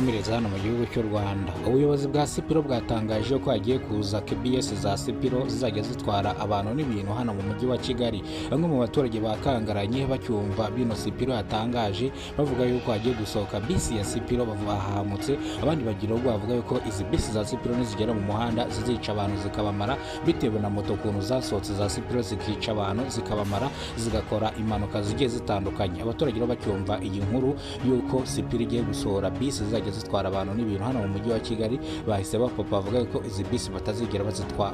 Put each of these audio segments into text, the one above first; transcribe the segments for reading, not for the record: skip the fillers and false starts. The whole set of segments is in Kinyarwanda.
tuyakomereza hano mu gihugu cy'u Rwanda. Ubuyobozi bwa Sipiro bwatangaje ko hagiye kuza KBS za Sipiro zizajya zitwara abantu n'ibintu hano mu mujyi wa Kigali. Bamwe mu baturage bakangaranye bacyumva bino Sipiro yatangaje bavuga yuko hagiye gusohoka bisi ya Sipiro bahamutse, abandi bagira ubwo bavuga yuko izi bisi za Sipiro nizigera mu muhanda zizica abantu zikabamara, bitewe na moto kuntu zasohotse za Sipiro zikica abantu zikabamara zigakora impanuka zigiye zitandukanye. Abaturage bacyumva iyi nkuru yuko Sipiro igiye gusohora bisi zizajya zitwara abantu n'ibintu hano mu mujyi wa Kigali, bahise bapapa bavuga ko izi bisi batazigera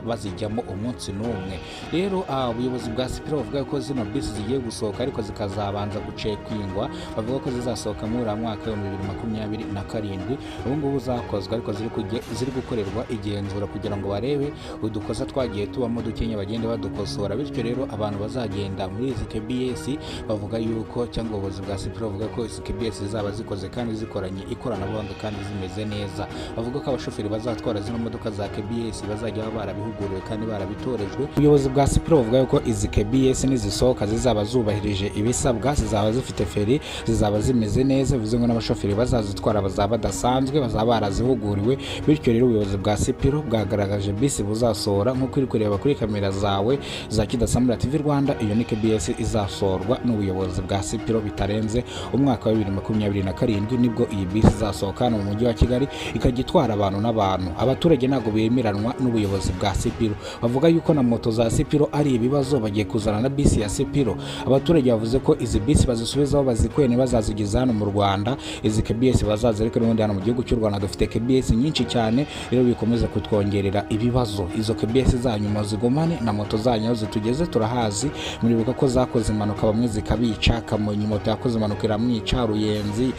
bazijyamo umunsi n'umwe. Rero ubuyobozi bwa Sipiro bavuga ko zino bisi zigiye gusohoka ariko zikazabanza gucekwingwa, bavuga ko zizasohoka muri mwaka wa 2027. ubu ngubu zakozwe ariko ziri gukorerwa igenzura kugira ngo barebe udukosa twagiye tubamo dukenya bagende badukosora. Bityo rero abantu bazagenda muri izi KBS bavuga yuko, cyangwa ubuyobozi bwa Sipiro bavuga ko izi KBS zizaba zikoze kandi zikoranye ikoranabuhanga kandi zimeze neza. Bavuga ko abashoferi bazatwara zino modoka za KBS bazajya baba barabihuguriwe kandi barabitorejwe. Ubuyobozi bwa Sipiro bavuga ko izi KBS nizisohoka zizaba zubahirije ibisabwa, zizaba zifite feri, zizaba zimeze neza, bivuze ngo n'abashoferi bazazitwara bazaba badasanzwe, bazaba barazihuguriwe. Bityo rero ubuyobozi bwa Sipiro bwagaragaje bisi buzasohora nk'uko uri kureba kuri kamera zawe za Kidasamura TV Rwanda. Iyo ni KBS izasorwa n'ubuyobozi bwa Sipiro bitarenze umwaka wa 2027 nibwo iyi bisi izasohoka mu mujyi wa Kigali ikajya itwara abantu n'abantu. Abaturage ntago bemeranwa n'ubuyobozi bwa Sipiro, bavuga yuko na moto za Sipiro ari ibibazo, bagiye kuzana na bisi ya Sipiro. Abaturage bavuze ko izi bisi bazisubizaho bazikwene bazazigeza hano mu Rwanda, izi KBS bazazireka n'ubundi hano mu gihugu cy'u Rwanda dufite KBS nyinshi cyane, rero bikomeza kutwongerera ibibazo. Izo KBS zanyuma zigumane na moto zanyu zitugeze turahazi. Muribuka ko zakoze impanuka bamwe zikabica, Kamonyi moto yakoze impanuka iramwica, Ruyenzi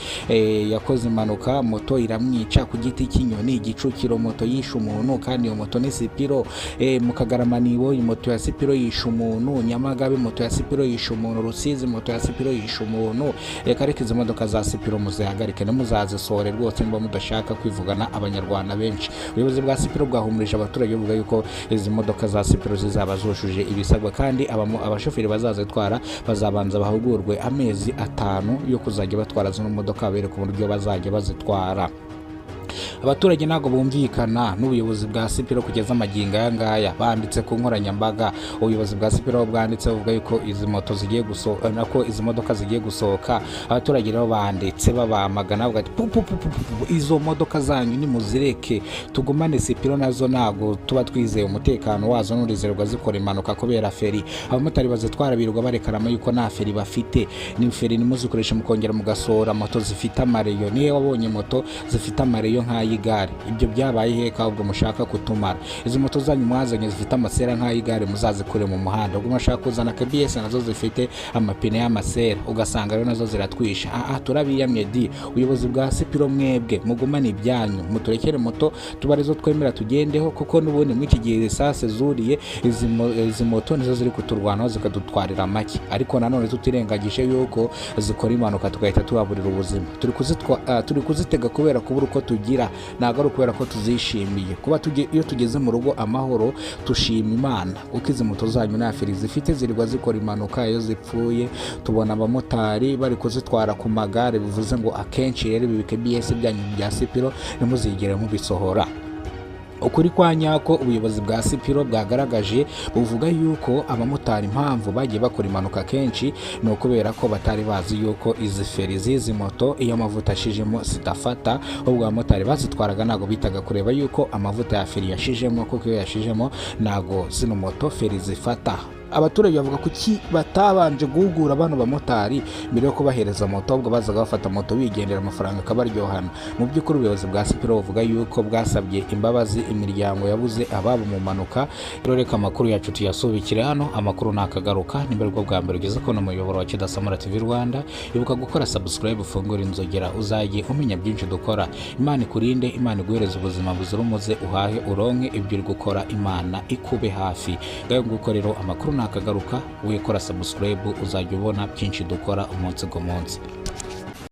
yakoze impanuka moto iramwica, ku giti cy'inyoni Gicukiro moto yishe umuntu kandi iyo moto ni Sipiro, mu Kagaramanibo moto ya Sipiro yishe umuntu, Nyamagabe moto ya Sipiro yishe umuntu, Rusizi moto ya Sipiro yishe umuntu. Reka izi modoka za Sipiro muzihagarike ntimuzazisohore rwose niba mudashaka kwivugana abanyarwanda benshi. Ubuyobozi bwa Sipiro bwahumurije abaturage buvuga yuko izi modoka za Sipiro zizaba zujuje ibisabwa kandi abashoferi bazazitwara bazabanza bahugurwe amezi 5 yo kuzajya batwara zino modoka, bereka uburyo bazajya bazitwara. Abaturage ntago bumvikana n'ubuyobozi bwa Sipiro kugeza amagingo aya ngaya. Banditse ku nkoranyambaga, ubuyobozi bwa Sipiro bwanditse buvuga yuko izi moto zigiye gusohoka, nako izi modoka zigiye gusohoka. Abaturage rero banditse babamagana bavuga ati izo modoka zanyu ni muzireke tugumane Sipiro, nazo ntago tuba twizeye umutekano wazo n'urizerwa zikora impanuka kubera feri. Abamotari bazitwara birirwa barekarama yuko nta feri bafite, ni feri nimuzikoresha mukongera mugasora moto zifite amareyo. Niyo wabonye moto zifite amareyo nk'ay'igare, ibyo byabaye heka ubwo mushaka kutumara. Izo moto zanyu mwazanye zifite amasera nk'ay'igare muzazikure mu muhanda. Ubwo mushaka kuzana KBS nazo zifite amapine y'amasera, ugasanga rero nazo ziratwisha. Turabiyamye di ubuyobozi bwa Sipiro mwebwe mugumane ibyanyu, muturekere moto tubarizo twemera tugendeho, kuko n'ubundi muri iki gihe risase zuriye izi moto nizo ziri kuturwanaho zikadutwarira make. Ariko nanone tutirengagije yuko zikora impanuka tugahita tubaburira ubuzima. Turi kuzitega kubera kubura uko tugira, ntago ari ukubera ko tuzishimiye. Kuba iyo tugeze mu rugo amahoro tushima Imana, kuko izi moto zanyu nta feri zifite, zirirwa zikora impanuka. Iyo zipfuye tubona abamotari bari kuzitwara ku magare, bivuze ngo akenshi rero ibi KBS byanyu bya Sipiro nimuzigere mubisohora. Ukuri kwa nyako ubuyobozi bwa Sipiro bwagaragaje buvuga yuko abamotari impamvu bagiye bakora impanuka kenshi no kubera ko batari bazi yuko izi feri zizi moto iyo amavuta ashijemo zidafata. Ubwo abamotari bazitwaraga nago bitaga kureba yuko amavuta ya feri yashijemo, kuko iyo yashijemo nago zino moto feri zifata. Abaturage bavuga ko batabanje guhugura bano bamotari mbere yo kubahereza moto, ahubwo bazaga bafata moto bigendera amafaranga akabaryohana. Mu by'ukuri ubuyobozi bwa Sipiro buvuga yuko bwasabye imbabazi imiryango yabuze ababo mu mpanuka. Rero reka amakuru yacu tuyasubikire hano, amakuru nakagaruka nimba aribwo bwa mbere ugeze ko n'umuyoboro wa Kidasamura TV Rwanda. Ibuka gukora subscribe, ufungura inzogera uzajye umenya byinshi dukora. Imana ikurinde, Imana iguhereze ubuzima buzira umuze, uhahe uronke ibyo uri gukora, Imana ikube hafi. Gayo gukorero amakuru nakagaruka, wikora subscribe uzajya ubona byinshi dukora umunsi ku munsi.